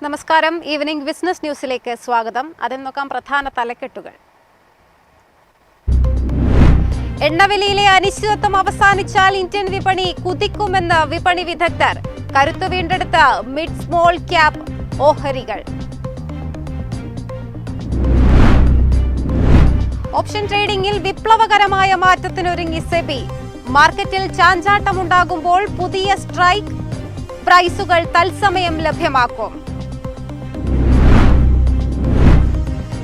നമസ്കാരം. Evening business ന്യൂസിലേക്ക് സ്വാഗതം. അതിൽ നോക്കാം പ്രധാന തലക്കെട്ടുകൾ. എണ്ണവിലയിലെ അനിശ്ചിതത്വം അവസാനിച്ചാൽ ഇന്ത്യൻ വിപണി കുതിക്കുമെന്ന് വിപണി വിദഗ്ധർ. കരുത്ത് വീണ്ടെടുത്ത മിഡ് സ്മോൾ ക്യാപ് ഓഹരികൾ. ഓപ്ഷൻ ട്രേഡിംഗിൽ വിപ്ലവകരമായ മാറ്റത്തിനൊരുങ്ങി സെബി. മാർക്കറ്റിൽ ചാഞ്ചാട്ടമുണ്ടാകുമ്പോൾ പുതിയ സ്ട്രൈക്ക് പ്രൈസുകൾ തത്സമയം ലഭ്യമാക്കും.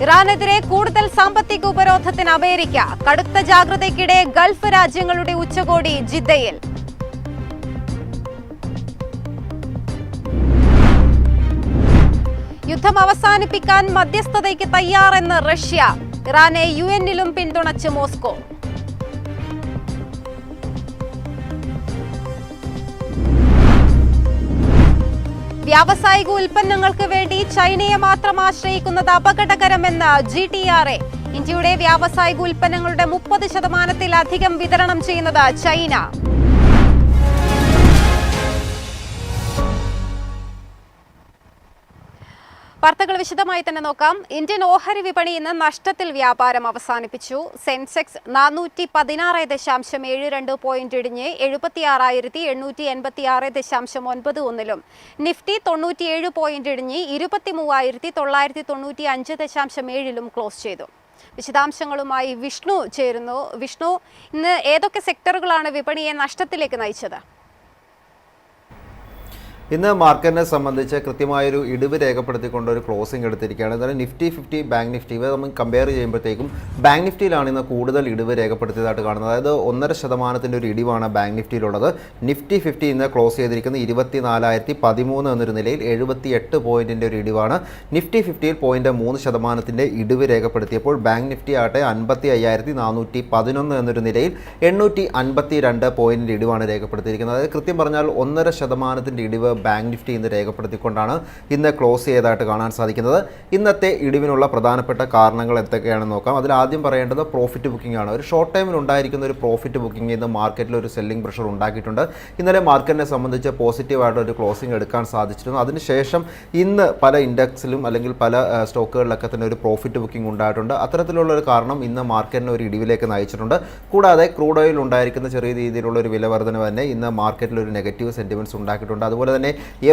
ഇറാനെതിരെ കൂടുതൽ സാമ്പത്തിക ഉപരോധത്തിന് അമേരിക്ക. കടുത്ത ജാഗ്രതയ്ക്കിടെ ഗൾഫ് രാജ്യങ്ങളുടെ ഉച്ചകോടി ജിദ്ദയിൽ. യുദ്ധം അവസാനിപ്പിക്കാൻ മധ്യസ്ഥതയ്ക്ക് തയ്യാറെന്ന് റഷ്യ. ഇറാനെ യുഎന്നിലും പിന്തുണച്ച് മോസ്കോ. വ്യാവസായിക ഉൽപ്പന്നങ്ങൾക്ക് വേണ്ടി ചൈനയെ മാത്രം ആശ്രയിക്കുന്നത് അപകടകരമെന്ന് GTRA. ഇന്ത്യയുടെ വ്യാവസായിക ഉൽപ്പന്നങ്ങളുടെ 30% വിതരണം ചെയ്യുന്നത് ചൈന. വാർത്തകൾ വിശദമായി തന്നെ നോക്കാം. ഇന്ത്യൻ ഓഹരി വിപണി ഇന്ന് നഷ്ടത്തിൽ വ്യാപാരം അവസാനിപ്പിച്ചു. സെൻസെക്സ് 416.72 പോയിന്റ് ഇടിഞ്ഞ് 76,886.91 നിഫ്റ്റി 97 പോയിന്റ് ഇടിഞ്ഞ് 23,995.7 ക്ലോസ് ചെയ്തു. വിശദാംശങ്ങളുമായി വിഷ്ണു ചേരുന്നു. വിഷ്ണു, ഇന്ന് ഏതൊക്കെ സെക്ടറുകളാണ് വിപണിയെ നഷ്ടത്തിലേക്ക് നയിച്ചത്? ഇന്ന് മാർക്കറ്റിനെ സംബന്ധിച്ച് കൃത്യമായൊരു ഇടിവ് രേഖപ്പെടുത്തിക്കൊണ്ട് ഒരു ക്ലോസിംഗ് എടുത്തിരിക്കുകയാണ്. എന്നാലും നിഫ്റ്റി 50, ബാങ്ക് നിഫ്റ്റി ഇവ നമ്മൾ കമ്പയർ ചെയ്യുമ്പോഴത്തേക്കും ബാങ്ക് നിഫ്റ്റിയിലാണ് ഇന്ന് കൂടുതൽ ഇടിവ് രേഖപ്പെടുത്തിയതായിട്ട് കാണുന്നത്. അതായത് 1.5% ഒരു ഇടിവാണ് ബാങ്ക് നിഫ്റ്റിയിലുള്ളത്. നിഫ്റ്റി 50 ഇന്ന് ക്ലോസ് ചെയ്തിരിക്കുന്നത് 24,013 എന്നൊരു നിലയിൽ 78 പോയിന്റിൻ്റെ ഒരു ഇടിവാണ്. നിഫ്റ്റി 50യിൽ 0.3% ഇടിവ് രേഖപ്പെടുത്തിയപ്പോൾ ബാങ്ക് നിഫ്റ്റി ആകട്ടെ 55,411 എന്നൊരു നിലയിൽ 852 പോയിന്റിൻ്റെ ഇടിവാണ് രേഖപ്പെടുത്തിയിരിക്കുന്നത്. അതായത് കൃത്യം പറഞ്ഞാൽ 1.5% ഇടിവ് ബാങ്ക് നിഫ്റ്റി ഇന്ന് രേഖപ്പെടുത്തിക്കൊണ്ടാണ് ഇന്ന് ക്ലോസ് ചെയ്തതായിട്ട് കാണാൻ സാധിക്കുന്നത്. ഇന്നത്തെ ഇടിവിനുള്ള പ്രധാനപ്പെട്ട കാരണങ്ങൾ എന്തൊക്കെയാണെന്ന് നോക്കാം. അതിൽ ആദ്യം പറയേണ്ടത് പ്രോഫിറ്റ് ബുക്കിംഗ് ആണ്. ഒരു ഷോർട്ട് ടൈമിൽ ഉണ്ടായിരിക്കുന്ന ഒരു പ്രോഫിറ്റ് ബുക്കിംഗ് ഇന്ന് മാർക്കറ്റിൽ ഒരു സെല്ലിംഗ് പ്രഷർ ഉണ്ടാക്കിയിട്ടുണ്ട്. ഇന്നലെ മാർക്കറ്റിനെ സംബന്ധിച്ച് പോസിറ്റീവായിട്ട് ഒരു ക്ലോസിംഗ് എടുക്കാൻ സാധിച്ചിരുന്നു. അതിനുശേഷം ഇന്ന് പല ഇൻഡെക്സിലും അല്ലെങ്കിൽ പല സ്റ്റോക്കുകളിലൊക്കെ തന്നെ ഒരു പ്രോഫിറ്റ് ബുക്കിംഗ് ഉണ്ടായിട്ടുണ്ട്. അത്തരത്തിലുള്ള ഒരു കാരണം ഇന്ന് മാർക്കറ്റിനെ ഒരു ഇടിവിലേക്ക് നയിച്ചിട്ടുണ്ട്. കൂടാതെ ക്രൂഡ് ഓയിൽ ഉണ്ടായിരിക്കുന്ന ചെറിയ രീതിയിലുള്ള ഒരു വില വർധന തന്നെ ഇന്ന് മാർക്കറ്റിൽ ഒരു നെഗറ്റീവ് സെന്റിമെന്റ്സ് ഉണ്ടാക്കിയിട്ടുണ്ട്. അതുപോലെ തന്നെ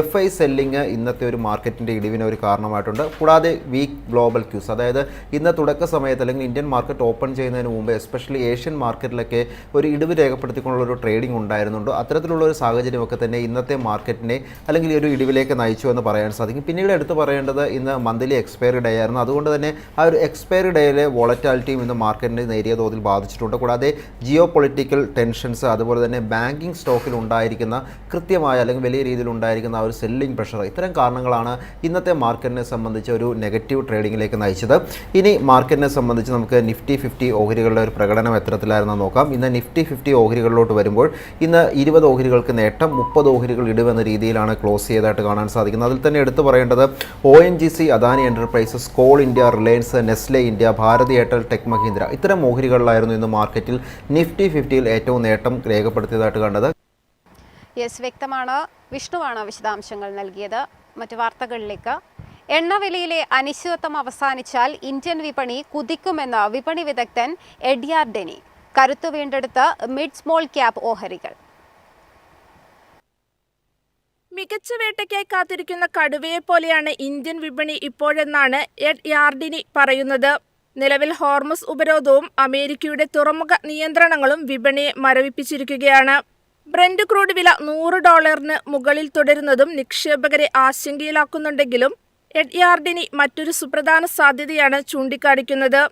FI സെല്ലിംഗ് ഇന്നത്തെ ഒരു മാർക്കറ്റിൻ്റെ ഇടിവിന് ഒരു കാരണമായിട്ടുണ്ട്. കൂടാതെ വീക്ക് ഗ്ലോബൽ ക്യൂസ്, അതായത് ഇന്ന് തുടക്ക സമയത്ത് അല്ലെങ്കിൽ ഇന്ത്യൻ മാർക്കറ്റ് ഓപ്പൺ ചെയ്യുന്നതിന് മുമ്പ് എസ്പെഷ്യലി ഏഷ്യൻ മാർക്കറ്റിലൊക്കെ ഒരു ഇടിവ് രേഖപ്പെടുത്തിക്കൊണ്ടുള്ള ഒരു ട്രേഡിംഗ് ഉണ്ടായിരുന്നുണ്ട്. അത്തരത്തിലുള്ള ഒരു സാഹചര്യമൊക്കെ തന്നെ ഇന്നത്തെ മാർക്കറ്റിനെ അല്ലെങ്കിൽ ഒരു ഇടിവിലേക്ക് നയിച്ചു എന്ന് പറയാൻ സാധിക്കും. പിന്നീട് എടുത്തു പറയേണ്ടത് ഇന്ന് മന്ത്ലി എക്സ്പയറി ഡേ ആയിരുന്നു. അതുകൊണ്ട് തന്നെ ആ ഒരു എക്സ്പയറി ഡേയിലെ വോളറ്റാലിറ്റിയും ഇന്ന് മാർക്കറ്റിനെ നേരിയ തോതിൽ ബാധിച്ചിട്ടുണ്ട്. കൂടാതെ ജിയോ പൊളിറ്റിക്കൽ ടെൻഷൻസ്, അതുപോലെ തന്നെ ബാങ്കിങ് സ്റ്റോക്കിൽ ഉണ്ടായിരിക്കുന്ന കൃത്യമായ അല്ലെങ്കിൽ വലിയ രീതിയിൽ ഉണ്ടായിരിക്കുന്ന ആ ഒരു സെല്ലിംഗ് പ്രഷർ, ഇത്തരം കാരണങ്ങളാണ് ഇന്നത്തെ മാർക്കറ്റിനെ സംബന്ധിച്ച് ഒരു നെഗറ്റീവ് ട്രേഡിങ്ങിലേക്ക് നയിച്ചത്. ഇനി മാർക്കറ്റിനെ സംബന്ധിച്ച് നമുക്ക് നിഫ്റ്റി 50 ഓഹരികളുടെ ഒരു പ്രകടനം എത്തരത്തിലായിരുന്നു നോക്കാം. ഇന്ന് നിഫ്റ്റി 50 ഓഹരികളിലോട്ട് വരുമ്പോൾ ഇന്ന് 20 ഓഹരികൾക്ക് നേട്ടം, 30 ഓഹരികൾ ഇടിവെന്ന രീതിയിലാണ് ക്ലോസ് ചെയ്തതായിട്ട് കാണാൻ സാധിക്കുന്നത്. അതിൽ തന്നെ എടുത്തു പറയേണ്ടത് ONGC, Adani Enterprises, Coal India, Reliance, Nestle India, Bharti Airtel, Tech Mahindra ഇത്തരം ഓഹരികളിലായിരുന്നു ഇന്ന് മാർക്കറ്റിൽ നിഫ്റ്റി 50യിൽ ഏറ്റവും നേട്ടം രേഖപ്പെടുത്തിയതായിട്ട് കണ്ടത്. വ്യക്തമാണ്. വിഷ്ണുവാണ് വിശദാംശങ്ങൾ നൽകിയത്. മറ്റു വാർത്തകളിലേക്ക്. എണ്ണവിലയിലെ അനിശ്ചിതത്വം അവസാനിച്ചാൽ ഇന്ത്യൻ വിപണി കുതിക്കുമെന്ന് വിപണി വിദഗ്ധൻ എഡ്യാർഡ് ഡെനി. കരുത്തു വീണ്ടെടുത്ത മിഡ് സ്മോൾ ക്യാപ് ഓഹരികൾ. മികച്ച വേട്ടയ്ക്കായി കാത്തിരിക്കുന്ന കടുവയെ പോലെയാണ് ഇന്ത്യൻ വിപണി ഇപ്പോഴെന്നാണ് എഡ്യാർഡിനി പറയുന്നത്. നിലവിൽ ഹോർമുസ് ഉപരോധവും അമേരിക്കയുടെ തുറമുഖ നിയന്ത്രണങ്ങളും വിപണിയെ മരവിപ്പിച്ചിരിക്കുകയാണ്. ബ്രന്റ് ക്രൂഡ് വില $100 മുകളിൽ തുടരുന്നതും നിക്ഷേപകരെ ആശങ്കയിലാക്കുന്നുണ്ടെങ്കിലും എഡ്യാർഡിനി മറ്റൊരു സുപ്രധാന സാധ്യതയാണ് ചൂണ്ടിക്കാണിക്കുന്നത്.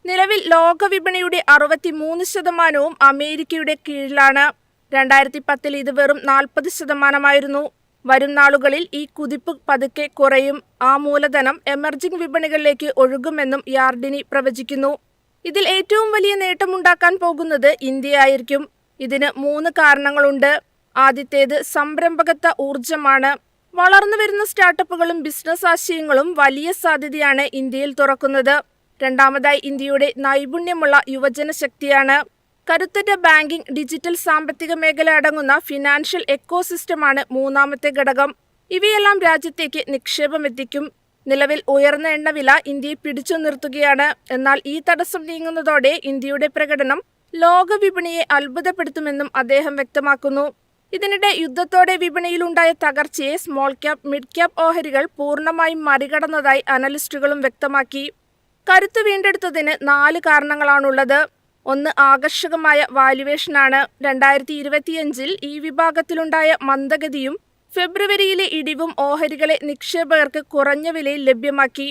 നിലവിൽ ലോക വിപണിയുടെ 63% അമേരിക്കയുടെ കീഴിലാണ്. 2010 ഇത് വെറും 40%. വരും നാളുകളിൽ ഈ കുതിപ്പ് പതുക്കെ കുറയും. ആ മൂലധനം എമർജിംഗ് വിപണികളിലേക്ക് ഒഴുകുമെന്നും യാർഡിനി പ്രവചിക്കുന്നു. ഇതിൽ ഏറ്റവും വലിയ നേട്ടമുണ്ടാക്കാൻ പോകുന്നത് ഇന്ത്യയായിരിക്കും. ഇതിന് 3 കാരണങ്ങളുണ്ട്. ആദ്യത്തേത് സംരംഭകത്വ ഊർജമാണ്. വളർന്നുവരുന്ന സ്റ്റാർട്ടപ്പുകളും ബിസിനസ് ആശയങ്ങളും വലിയ സാധ്യതയാണ് ഇന്ത്യയിൽ തുറക്കുന്നത്. രണ്ടാമതായി ഇന്ത്യയുടെ നൈപുണ്യമുള്ള യുവജന ശക്തിയാണ്. കരുത്തുറ്റ ബാങ്കിംഗ്, ഡിജിറ്റൽ സാമ്പത്തിക മേഖല അടങ്ങുന്ന ഫിനാൻഷ്യൽ എക്കോസിസ്റ്റമാണ് മൂന്നാമത്തെ ഘടകം. ഇവയെല്ലാം രാജ്യത്തേക്ക് നിക്ഷേപം എത്തിക്കും. നിലവിൽ ഉയർന്ന എണ്ണവില ഇന്ത്യയെ പിടിച്ചു നിർത്തുകയാണ്. എന്നാൽ ഈ തടസ്സം നീങ്ങുന്നതോടെ ഇന്ത്യയുടെ പ്രകടനം ലോക വിപണിയെ അത്ഭുതപ്പെടുത്തുമെന്നും അദ്ദേഹം വ്യക്തമാക്കുന്നു. ഇതിനിടെ യുദ്ധത്തോടെ വിപണിയിലുണ്ടായ തകർച്ചയെ സ്മോൾ ക്യാപ്, മിഡ് ക്യാപ് ഓഹരികൾ പൂർണ്ണമായും മറികടന്നതായി അനലിസ്റ്റുകളും വ്യക്തമാക്കി. കരുത്ത് വീണ്ടെടുത്തതിന് 4 കാരണങ്ങളാണുള്ളത്. ഒന്ന്, ആകർഷകമായ വാല്യുവേഷനാണ്. 2025 ഈ വിഭാഗത്തിലുണ്ടായ മന്ദഗതിയും ഫെബ്രുവരിയിലെ ഇടിവും ഓഹരികളെ നിക്ഷേപകർക്ക് കുറഞ്ഞ വിലയിൽ ലഭ്യമാക്കി.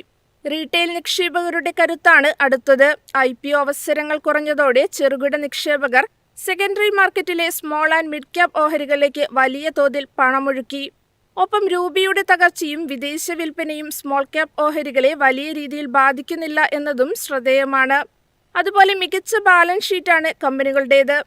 റീറ്റെയിൽ നിക്ഷേപകരുടെ കരുത്താണ് അടുത്തത്. IPO അവസരങ്ങൾ കുറഞ്ഞതോടെ ചെറുകിട നിക്ഷേപകർ സെക്കൻഡറി മാർക്കറ്റിലെ സ്മോൾ ആൻഡ് മിഡ് ക്യാപ് ഓഹരികളിലേക്ക് വലിയ തോതിൽ പണമൊഴുക്കി. ഒപ്പം രൂപയുടെ തകർച്ചയും വിദേശ വിൽപ്പനയും സ്മോൾ ക്യാപ് ഓഹരികളെ വലിയ രീതിയിൽ ബാധിക്കുന്നില്ല എന്നതും ശ്രദ്ധേയമാണ്. അതുപോലെ മികച്ച ബാലൻസ് ഷീറ്റാണ് കമ്പനികളുടേത്.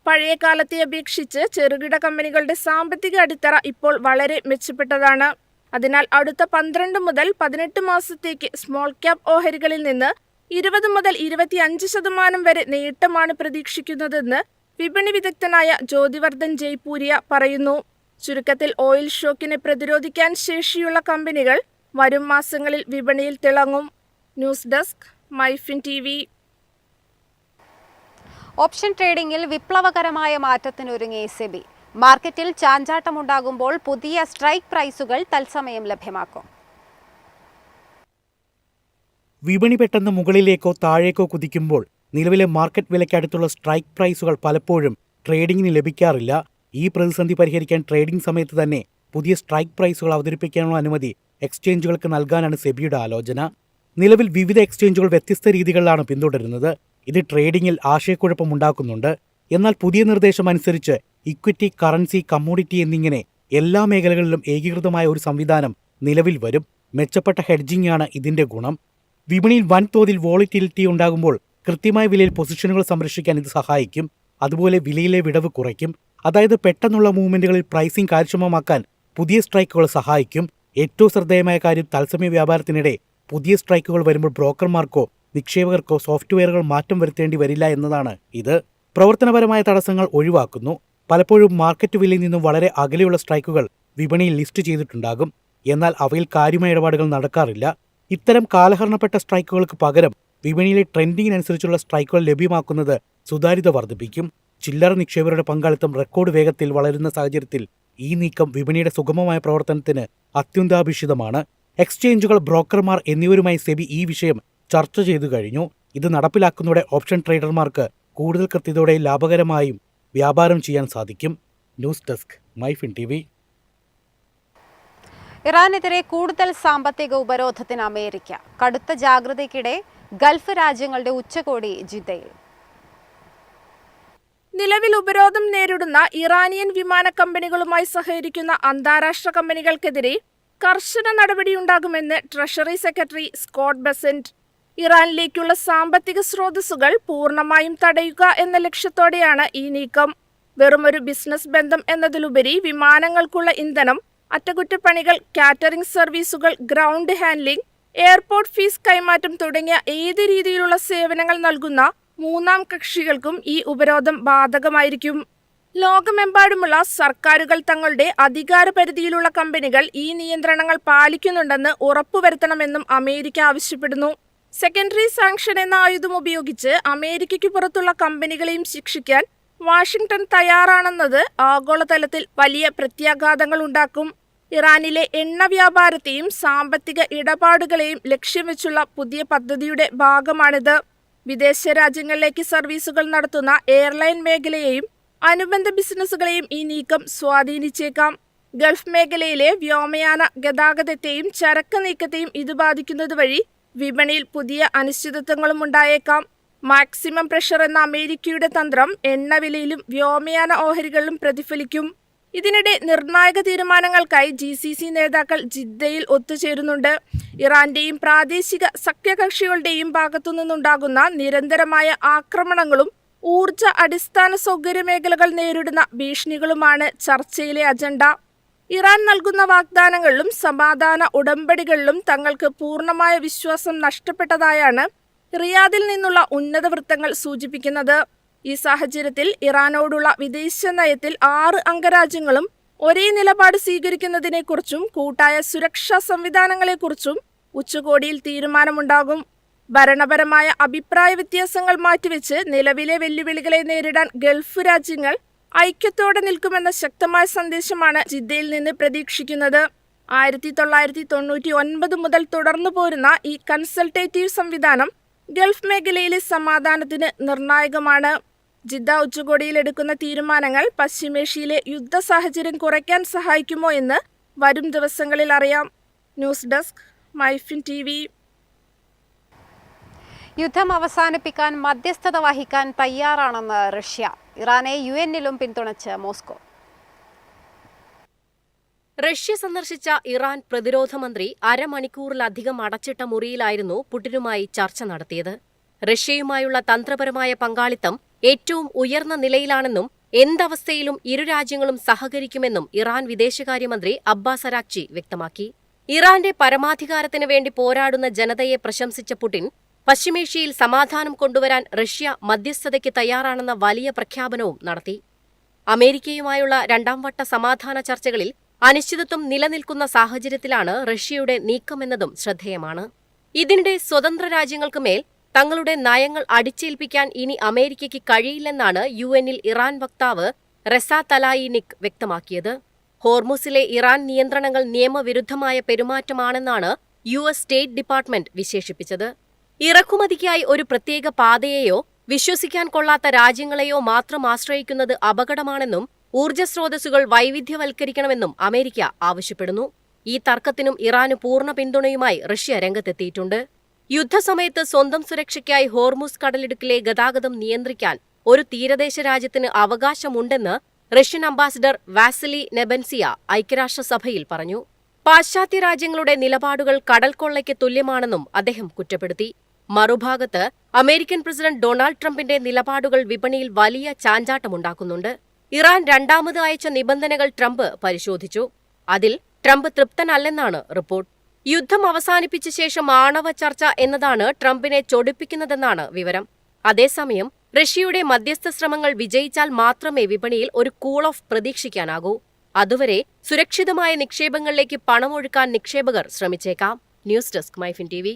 പഴയ കാലത്തെ അപേക്ഷിച്ച് ചെറുകിട കമ്പനികളുടെ സാമ്പത്തിക അടിത്തറ ഇപ്പോൾ വളരെ മെച്ചപ്പെട്ടതാണ്. അതിനാൽ അടുത്ത 12 മുതൽ 18 മാസത്തേക്ക് സ്മോൾ ക്യാപ് ഓഹരികളിൽ നിന്ന് 20 മുതൽ 25% വരെ നേട്ടമാണ് പ്രതീക്ഷിക്കുന്നതെന്ന് വിപണി വിദഗ്ധനായ ജ്യോതിവർദ്ധൻ ജയ്പൂരിയ പറയുന്നു. ചുരുക്കത്തിൽ ഓയിൽ ഷോക്കിനെ പ്രതിരോധിക്കാൻ ശേഷിയുള്ള കമ്പനികൾ വരും മാസങ്ങളിൽ വിപണിയിൽ തിളങ്ങും. News desk, MyFin TV. Option ട്രേഡിംഗിൽ വിപ്ലവകരമായ മാറ്റത്തിനൊരുങ്ങി സെബി. മാർക്കറ്റിൽ ചാഞ്ചാട്ടമുണ്ടാകുമ്പോൾ പുതിയ സ്ട്രൈക്ക് പ്രൈസുകൾ തത്സമയം ലഭ്യമാക്കും. വിപണി പെട്ടെന്ന് മുകളിലേക്കോ താഴേക്കോ കുതിക്കുമ്പോൾ നിലവിലെ മാർക്കറ്റ് വിലയ്ക്കടുത്തുള്ള സ്ട്രൈക്ക് പ്രൈസുകൾ പലപ്പോഴും ട്രേഡിംഗിന് ലഭിക്കാറില്ല. ഈ പ്രതിസന്ധി പരിഹരിക്കാൻ ട്രേഡിംഗ് സമയത്ത് തന്നെ പുതിയ സ്ട്രൈക്ക് പ്രൈസുകൾ അവതരിപ്പിക്കാനുള്ള അനുമതി എക്സ്ചേഞ്ചുകൾക്ക് നൽകാനാണ് സെബിയുടെ ആലോചന. നിലവിൽ വിവിധ എക്സ്ചേഞ്ചുകൾ വ്യത്യസ്ത രീതികളിലാണ് പിന്തുടരുന്നത്. ഇത് ട്രേഡിംഗിൽ ആശയക്കുഴപ്പമുണ്ടാക്കുന്നുണ്ട്. എന്നാൽ പുതിയ നിർദ്ദേശം അനുസരിച്ച് ഇക്വിറ്റി, കറൻസി, കമ്മോഡിറ്റി എന്നിങ്ങനെ എല്ലാ മേഖലകളിലും ഏകീകൃതമായ ഒരു സംവിധാനം നിലവിൽ വരും. മെച്ചപ്പെട്ട ഹെഡ്ജിംഗ് ആണ് ഇതിന്റെ ഗുണം. വിപണിയിൽ വൻതോതിൽ വോളറ്റിലിറ്റി ഉണ്ടാകുമ്പോൾ കൃത്യമായ വിലയിൽ പൊസിഷനുകൾ സംരക്ഷിക്കാൻ ഇത് സഹായിക്കും. അതുപോലെ വിലയിലെ വിടവ് കുറയ്ക്കും. അതായത് പെട്ടെന്നുള്ള മൂവ്മെന്റുകളിൽ പ്രൈസിംഗ് കാര്യക്ഷമമാക്കാൻ പുതിയ സ്ട്രൈക്കുകൾ സഹായിക്കും. ഏറ്റവും ശ്രദ്ധേയമായ കാര്യം, തത്സമയ വ്യാപാരത്തിനിടെ പുതിയ സ്ട്രൈക്കുകൾ വരുമ്പോൾ ബ്രോക്കർമാർക്കോ നിക്ഷേപകർക്കോ സോഫ്റ്റ്വെയറുകൾ മാറ്റം വരുത്തേണ്ടി വരില്ല എന്നതാണ് ഇത്. പ്രവർത്തനപരമായ തടസ്സങ്ങൾ ഒഴിവാക്കുന്നു. പലപ്പോഴും മാർക്കറ്റ് വിലയിൽ നിന്നും വളരെ അകലെയുള്ള സ്ട്രൈക്കുകൾ വിപണിയിൽ ലിസ്റ്റ് ചെയ്തിട്ടുണ്ടാകും. എന്നാൽ അവയിൽ കാര്യമായ ഇടപാടുകൾ നടക്കാറില്ല. ഇത്തരം കാലഹരണപ്പെട്ട സ്ട്രൈക്കുകൾക്ക് പകരം വിപണിയിലെ ട്രെൻഡിങ്ങിനനുസരിച്ചുള്ള സ്ട്രൈക്കുകൾ ലഭ്യമാക്കുന്നത് സുതാര്യത വർദ്ധിപ്പിക്കും. ചില്ലറ നിക്ഷേപകരുടെ പങ്കാളിത്തം റെക്കോർഡ് വേഗത്തിൽ വളരുന്ന സാഹചര്യത്തിൽ ഈ നീക്കം വിപണിയുടെ സുഗമമായ പ്രവർത്തനത്തിന് അത്യന്താപേക്ഷിതമാണ്. എക്സ്ചേഞ്ചുകൾ, ബ്രോക്കർമാർ എന്നിവരുമായി സെബി ഈ വിഷയം ചർച്ച ചെയ്തു കഴിഞ്ഞു. ഇത് നടപ്പിലാക്കുന്നതോടെ ഓപ്ഷൻ ട്രേഡർമാർക്ക് കൂടുതൽ കൃത്യതയോടെ ലാഭകരമായും വ്യാപാരം ചെയ്യാൻ സാധിക്കും. News desk, MyFin TV. ഇറാനെതിരെ കൂടുതൽ സാമ്പത്തിക ഉപരോധത്തിന് അമേരിക്ക. കടുത്ത ജാഗ്രതയ്ക്കിടെ ഗൾഫ് രാജ്യങ്ങളുടെ ഉച്ചകോടി ജിദ്ദയിൽ. നിലവിൽ ഉപരോധം നേരിടുന്ന ഇറാനിയൻ വിമാന കമ്പനികളുമായി സഹകരിക്കുന്ന അന്താരാഷ്ട്ര കമ്പനികൾക്കെതിരെ കർശന നടപടിയുണ്ടാകുമെന്ന് ട്രഷറി സെക്രട്ടറി സ്കോട്ട് ബെസന്റ്. ഇറാനിലേക്കുള്ള സാമ്പത്തിക സ്രോതസ്സുകൾ പൂർണ്ണമായും തടയുക എന്ന ലക്ഷ്യത്തോടെയാണ് ഈ നീക്കം. വെറുമൊരു ബിസിനസ് ബന്ധം എന്നതിലുപരി വിമാനങ്ങൾക്കുള്ള ഇന്ധനം, അറ്റകുറ്റപ്പണികൾ, കാറ്ററിംഗ് സർവീസുകൾ, ഗ്രൗണ്ട് ഹാൻഡ്ലിംഗ്, എയർപോർട്ട് ഫീസ് കൈമാറ്റം തുടങ്ങിയ ഏത് രീതിയിലുള്ള സേവനങ്ങൾ നൽകുന്ന മൂന്നാം കക്ഷികൾക്കും ഈ ഉപരോധം ബാധകമായിരിക്കും. ലോകമെമ്പാടുമുള്ള സർക്കാരുകൾ തങ്ങളുടെ അധികാരപരിധിയിലുള്ള കമ്പനികൾ ഈ നിയന്ത്രണങ്ങൾ പാലിക്കുന്നുണ്ടെന്ന് ഉറപ്പുവരുത്തണമെന്നും അമേരിക്ക ആവശ്യപ്പെടുന്നു. സെക്കൻഡറി സാങ്ഷൻ എന്ന ആയുധം ഉപയോഗിച്ച് അമേരിക്കയ്ക്ക് പുറത്തുള്ള കമ്പനികളെയും ശിക്ഷിക്കാൻ വാഷിംഗ്ടൺ തയ്യാറാണെന്നത് ആഗോളതലത്തിൽ വലിയ പ്രത്യാഘാതങ്ങൾ ഉണ്ടാക്കും. ഇറാനിലെ എണ്ണ വ്യാപാരത്തെയും സാമ്പത്തിക ഇടപാടുകളെയും ലക്ഷ്യം വെച്ചുള്ള പുതിയ പദ്ധതിയുടെ ഭാഗമാണിത്. വിദേശ രാജ്യങ്ങളിലേക്ക് സർവീസുകൾ നടത്തുന്ന എയർലൈൻ മേഖലയെയും അനുബന്ധ ബിസിനസ്സുകളെയും ഈ നീക്കം സ്വാധീനിച്ചേക്കാം. ഗൾഫ് മേഖലയിലെ വ്യോമയാന ഗതാഗതത്തെയും ചരക്ക് നീക്കത്തെയും ഇത് ബാധിക്കുന്നത് വഴി വിപണിയിൽ പുതിയ അനിശ്ചിതത്വങ്ങളും ഉണ്ടായേക്കാം. മാക്സിമം പ്രഷർ എന്ന അമേരിക്കയുടെ തന്ത്രം എണ്ണവിലയിലും വ്യോമയാന ഓഹരികളിലും പ്രതിഫലിക്കും. ഇതിനിടെ നിർണായക തീരുമാനങ്ങൾക്കായി GCC നേതാക്കൾ ജിദ്ദയിൽ ഒത്തുചേരുന്നുണ്ട്. ഇറാന്റെയും പ്രാദേശിക സഖ്യകക്ഷികളുടെയും ഭാഗത്തുനിന്നുണ്ടാകുന്ന നിരന്തരമായ ആക്രമണങ്ങളും ഊർജ അടിസ്ഥാന സൗകര്യ മേഖലകൾ നേരിടുന്ന ഭീഷണികളുമാണ് ചർച്ചയിലെ അജണ്ട. ഇറാൻ നൽകുന്ന വാഗ്ദാനങ്ങളിലും സമാധാന ഉടമ്പടികളിലും തങ്ങൾക്ക് പൂർണ്ണമായ വിശ്വാസം നഷ്ടപ്പെട്ടതായാണ് റിയാദിൽ നിന്നുള്ള ഉന്നത വൃത്തങ്ങൾ സൂചിപ്പിക്കുന്നത്. ഈ സാഹചര്യത്തിൽ ഇറാനോടുള്ള വിദേശ നയത്തിൽ 6 അംഗരാജ്യങ്ങളും ഒരേ നിലപാട് സ്വീകരിക്കുന്നതിനെക്കുറിച്ചും കൂട്ടായ സുരക്ഷാ സംവിധാനങ്ങളെക്കുറിച്ചും ഉച്ചകോടിയിൽ തീരുമാനമുണ്ടാകും. ഭരണപരമായ അഭിപ്രായ വ്യത്യാസങ്ങൾ മാറ്റിവെച്ച് നിലവിലെ വെല്ലുവിളികളെ നേരിടാൻ ഗൾഫ് രാജ്യങ്ങൾ ഐക്യത്തോടെ നിൽക്കുമെന്ന ശക്തമായ സന്ദേശമാണ് ജിദ്ദയിൽ നിന്ന് പ്രതീക്ഷിക്കുന്നത്. 1999 മുതൽ തുടർന്നു പോരുന്ന ഈ കൺസൾട്ടേറ്റീവ് സംവിധാനം ഗൾഫ് മേഖലയിലെ സമാധാനത്തിന് നിർണായകമാണ്. ജിദ്ദ ഉച്ചകോടിയിൽ എടുക്കുന്ന തീരുമാനങ്ങൾ പശ്ചിമേഷ്യയിലെ യുദ്ധ സാഹചര്യം കുറയ്ക്കാൻ സഹായിക്കുമോ എന്ന് വരും ദിവസങ്ങളിൽ അറിയാം. News desk MyFin TV. യുദ്ധം അവസാനിപ്പിക്കാൻ മധ്യസ്ഥത വഹിക്കാൻ തയ്യാറാണെന്ന് റഷ്യ. ഇറാനെ UN-ലും പിന്തുണച്ച് മോസ്കോ. റഷ്യ സന്ദർശിച്ച ഇറാൻ പ്രതിരോധ മന്ത്രി അരമണിക്കൂറിലധികം അടച്ചിട്ട മുറിയിലായിരുന്നു പുടിനുമായി ചർച്ച നടത്തിയത്. റഷ്യയുമായുള്ള തന്ത്രപരമായ പങ്കാളിത്തം ഏറ്റവും ഉയർന്ന നിലയിലാണെന്നും എന്തവസ്ഥയിലും ഇരു രാജ്യങ്ങളും സഹകരിക്കുമെന്നും ഇറാൻ വിദേശകാര്യമന്ത്രി അബ്ബാസ് അരാക്ചി വ്യക്തമാക്കി. ഇറാന്റെ പരമാധികാരത്തിന് വേണ്ടി പോരാടുന്ന ജനതയെ പ്രശംസിച്ച പുടിൻ പശ്ചിമേഷ്യയിൽ സമാധാനം കൊണ്ടുവരാൻ റഷ്യ മധ്യസ്ഥതയ്ക്ക് തയ്യാറാണെന്ന വലിയ പ്രഖ്യാപനവും നടത്തി. അമേരിക്കയുമായുള്ള രണ്ടാംവട്ട സമാധാന ചർച്ചകളിൽ അനിശ്ചിതത്വം നിലനിൽക്കുന്ന സാഹചര്യത്തിലാണ് റഷ്യയുടെ നീക്കമെന്നതും ശ്രദ്ധേയമാണ്. ഇതിനിടെ സ്വതന്ത്ര രാജ്യങ്ങൾക്ക് മേൽ തങ്ങളുടെ നയങ്ങൾ അടിച്ചേൽപ്പിക്കാൻ ഇനി അമേരിക്കയ്ക്ക് കഴിയില്ലെന്നാണ് UN-ൽ ഇറാൻ വക്താവ് റെസാ തലായിനിക് വ്യക്തമാക്കിയത്. ഹോർമുസിലെ ഇറാൻ നിയന്ത്രണങ്ങൾ നിയമവിരുദ്ധമായ പെരുമാറ്റമാണെന്നാണ് US സ്റ്റേറ്റ് ഡിപ്പാർട്ട്മെന്റ് വിശേഷിപ്പിച്ചത്. ഇറക്കുമതിക്കായി ഒരു പ്രത്യേക പാതയെയോ വിശ്വസിക്കാൻ കൊള്ളാത്ത രാജ്യങ്ങളെയോ മാത്രം ആശ്രയിക്കുന്നത് അപകടമാണെന്നും ഊർജ്ജസ്രോതസ്സുകൾ വൈവിധ്യവൽക്കരിക്കണമെന്നും അമേരിക്ക ആവശ്യപ്പെടുന്നു. ഈ തർക്കത്തിനും ഇറാന് പൂർണ്ണ പിന്തുണയുമായി റഷ്യ രംഗത്തെത്തിയിട്ടുണ്ട്. യുദ്ധസമയത്ത് സ്വന്തം സുരക്ഷയ്ക്കായി ഹോർമുസ് കടലിടുക്കിലെ ഗതാഗതം നിയന്ത്രിക്കാൻ ഒരു തീരദേശ രാജ്യത്തിന് അവകാശമുണ്ടെന്ന് റഷ്യൻ അംബാസിഡർ വാസിലി നെബൻസിയ ഐക്യരാഷ്ട്രസഭയിൽ പറഞ്ഞു. പാശ്ചാത്യ രാജ്യങ്ങളുടെ നിലപാടുകൾ കടൽക്കൊള്ളയ്ക്ക് തുല്യമാണെന്നും അദ്ദേഹം കുറ്റപ്പെടുത്തി. മറുഭാഗത്ത് അമേരിക്കൻ പ്രസിഡന്റ് ഡൊണാൾഡ് ട്രംപിന്റെ നിലപാടുകൾ വിപണിയിൽ വലിയ ചാഞ്ചാട്ടമുണ്ടാക്കുന്നുണ്ട്. ഇറാൻ രണ്ടാമത് അയച്ച നിബന്ധനകൾ ട്രംപ് പരിശോധിച്ചു. അതിൽ ട്രംപ് തൃപ്തനല്ലെന്നാണ് റിപ്പോർട്ട്. യുദ്ധം അവസാനിപ്പിച്ച ശേഷം ആണവ ചർച്ച എന്നതാണ് ട്രംപിനെ ചൊടിപ്പിക്കുന്നതെന്നാണ് വിവരം. അതേസമയം റഷ്യയുടെ മധ്യസ്ഥ ശ്രമങ്ങൾ വിജയിച്ചാൽ മാത്രമേ വിപണിയിൽ ഒരു കൂൾ ഓഫ് പ്രതീക്ഷിക്കാനാകൂ. അതുവരെ സുരക്ഷിതമായ നിക്ഷേപങ്ങളിലേക്ക് പണമൊഴുക്കാൻ നിക്ഷേപകർ ശ്രമിച്ചേക്കാം. News desk MyFin TV.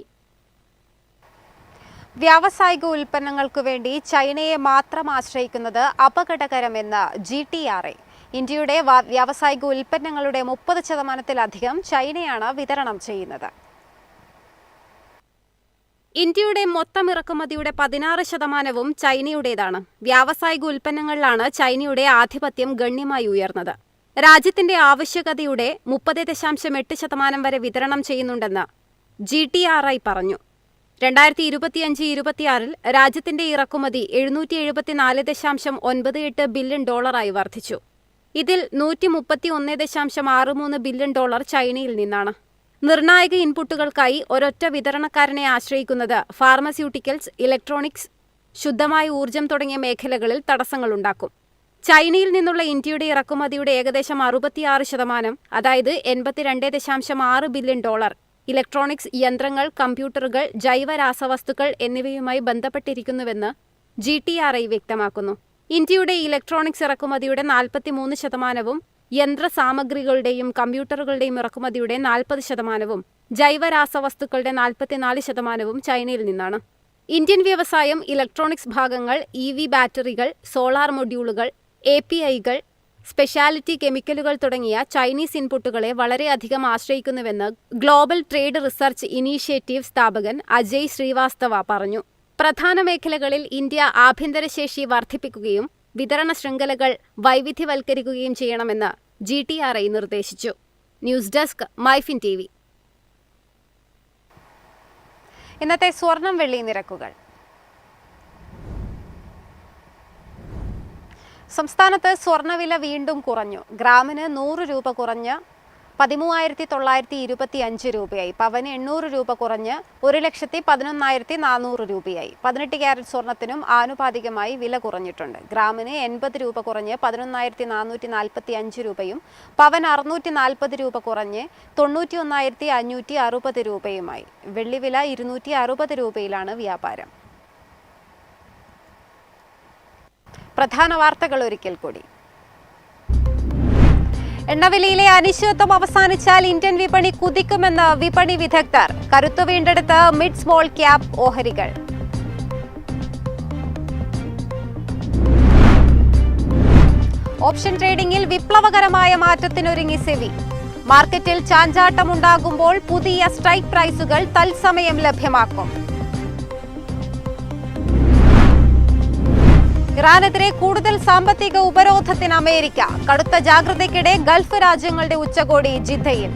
വ്യാവസായിക ഉൽപ്പന്നങ്ങൾക്കു വേണ്ടി ചൈനയെ മാത്രം ആശ്രയിക്കുന്നത് അപകടകരമെന്ന് GTRA. ഇന്ത്യയുടെ വ്യാവസായിക ഉൽപ്പന്നങ്ങളുടെ 30%-ലധികം ചൈനയാണ് വിതരണം ചെയ്യുന്നത്. ഇന്ത്യയുടെ മൊത്തം ഇറക്കുമതിയുടെ 16%-വും ചൈനയുടേതാണ്. വ്യാവസായിക ഉൽപ്പന്നങ്ങളിലാണ് ചൈനയുടെ ആധിപത്യം ഗണ്യമായി ഉയർന്നത്. രാജ്യത്തിന്റെ ആവശ്യകതയുടെ 30.8% വരെ വിതരണം ചെയ്യുന്നുണ്ടെന്ന് GTRA പറഞ്ഞു. 2025-26 രാജ്യത്തിന്റെ ഇറക്കുമതി $774.98 ബില്യൺ വർദ്ധിച്ചു. ഇതിൽ $131.63 ബില്യൺ ചൈനയിൽ നിന്നാണ്. നിർണായക ഇൻപുട്ടുകൾക്കായി ഒരൊറ്റ വിതരണക്കാരനെ ആശ്രയിക്കുന്നത് ഫാർമസ്യൂട്ടിക്കൽസ്, ഇലക്ട്രോണിക്സ്, ശുദ്ധമായ ഊർജ്ജം തുടങ്ങിയ മേഖലകളിൽ തടസ്സങ്ങളുണ്ടാക്കും. ചൈനയിൽ നിന്നുള്ള ഇന്ത്യയുടെ ഇറക്കുമതിയുടെ ഏകദേശം 66%, അതായത് $82.6 ബില്യൺ, ഇലക്ട്രോണിക്സ്, യന്ത്രങ്ങൾ, കമ്പ്യൂട്ടറുകൾ, ജൈവ രാസവസ്തുക്കൾ എന്നിവയുമായി ബന്ധപ്പെട്ടിരിക്കുന്നുവെന്ന് GTRA വ്യക്തമാക്കുന്നു. ഇന്ത്യയുടെ ഇലക്ട്രോണിക്സ് ഇറക്കുമതിയുടെ 43%-വും യന്ത്രസാമഗ്രികളുടെയും കമ്പ്യൂട്ടറുകളുടെയും ഇറക്കുമതിയുടെ 40%-വും ജൈവ രാസവസ്തുക്കളുടെ 44%-വും ചൈനയിൽ നിന്നാണ്. ഇന്ത്യൻ വ്യവസായം ഇലക്ട്രോണിക്സ് ഭാഗങ്ങൾ, EV ബാറ്ററികൾ, സോളാർ മൊഡ്യൂളുകൾ, APIകൾ, സ്പെഷ്യാലിറ്റി കെമിക്കലുകൾ തുടങ്ങിയ ചൈനീസ് ഇൻപുട്ടുകളെ വളരെയധികം ആശ്രയിക്കുന്നുവെന്ന് ഗ്ലോബൽ ട്രേഡ് റിസർച്ച് ഇനീഷ്യേറ്റീവ് സ്ഥാപകൻ അജയ് ശ്രീവാസ്തവ പറഞ്ഞു. പ്രധാന മേഖലകളിൽ ഇന്ത്യ ആഭ്യന്തരശേഷി വർദ്ധിപ്പിക്കുകയും വിതരണ ശൃംഖലകൾ വൈവിധ്യവൽക്കരിക്കുകയും ചെയ്യണമെന്ന് GTRA നിർദ്ദേശിച്ചു. News desk MyFin TV. ഇന്നത്തെ സ്വർണം വെള്ളി നിരക്കുകൾ. സംസ്ഥാനത്ത് സ്വർണ്ണവില വീണ്ടും കുറഞ്ഞു. ഗ്രാമിന് 100 രൂപ കുറഞ്ഞ് 13,925 രൂപയായി. പവന് 800 രൂപ കുറഞ്ഞ് 1,11,400 രൂപയായി. 18 ക്യാരറ്റ് സ്വർണത്തിനും ആനുപാതികമായി വില കുറഞ്ഞിട്ടുണ്ട്. ഗ്രാമിന് 80 രൂപ കുറഞ്ഞ് 11,445 രൂപയും പവൻ 640 രൂപ കുറഞ്ഞ് 91,560 രൂപയുമായി. വെള്ളിവില 260 രൂപയിലാണ് വ്യാപാരം. പ്രധാന വാർത്തകൾ ഒരിക്കൽ കൂടി. എണ്ണവിലയിലെ അനിശ്ചിതത്വം അവസാനിച്ചാൽ ഇന്ത്യൻ വിപണി കുതിക്കുമെന്ന് വിപണി വിദഗ്ധർ. കരുത്തു വീണ്ടെടുത്ത് മിഡ് സ്മോൾ ക്യാപ് ഓഹരികൾ. ഓപ്ഷൻ ട്രേഡിംഗിൽ വിപ്ലവകരമായ മാറ്റത്തിനൊരുങ്ങി സെബി. മാർക്കറ്റിൽ ചാഞ്ചാട്ടമുണ്ടാകുമ്പോൾ പുതിയ സ്ട്രൈക്ക് പ്രൈസുകൾ തത്സമയം ലഭ്യമാക്കും. ഇറാനെതിരെ കൂടുതൽ സാമ്പത്തിക ഉപരോധത്തിന് അമേരിക്ക. കടുത്ത ജാഗ്രതയ്ക്കിടെ ഗൾഫ് രാജ്യങ്ങളുടെ ഉച്ചകോടി ജിദ്ദയിൽ.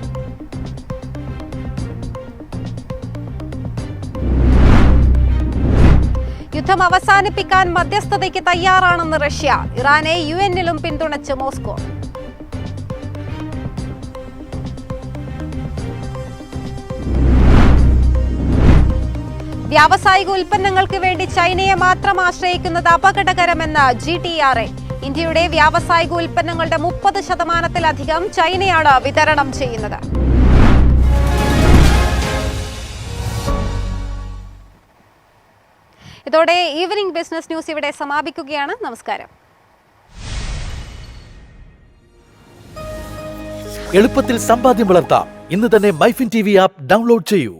യുദ്ധം അവസാനിപ്പിക്കാൻ മധ്യസ്ഥതയ്ക്ക് തയ്യാറാണെന്ന് റഷ്യ. ഇറാനെ യുഎന്നിലും പിന്തുണച്ച് മോസ്കോ. വ്യാവസായിക ഉൽപ്പന്നങ്ങൾക്ക് വേണ്ടി ചൈനയെ മാത്രം ആശ്രയിക്കുന്നത് അപകടകരമെന്ന് GTRA. ഇന്ത്യയുടെ വ്യാവസായിക ഉൽപ്പന്നങ്ങളുടെ 30% ചൈനയാണ് വിതരണം ചെയ്യുന്നത്. ഇതോടെ ഈവനിംഗ് ബിസിനസ് ന്യൂസ് ഇവിടെ സമാപിക്കുകയാണ്. നമസ്കാരം. എളുപ്പത്തിൽ സമ്പാദ്യം വളർത്താം. ഇന്ന് തന്നെ മൈഫിൻ TV ആപ്പ് ഡൗൺലോഡ് ചെയ്യൂ.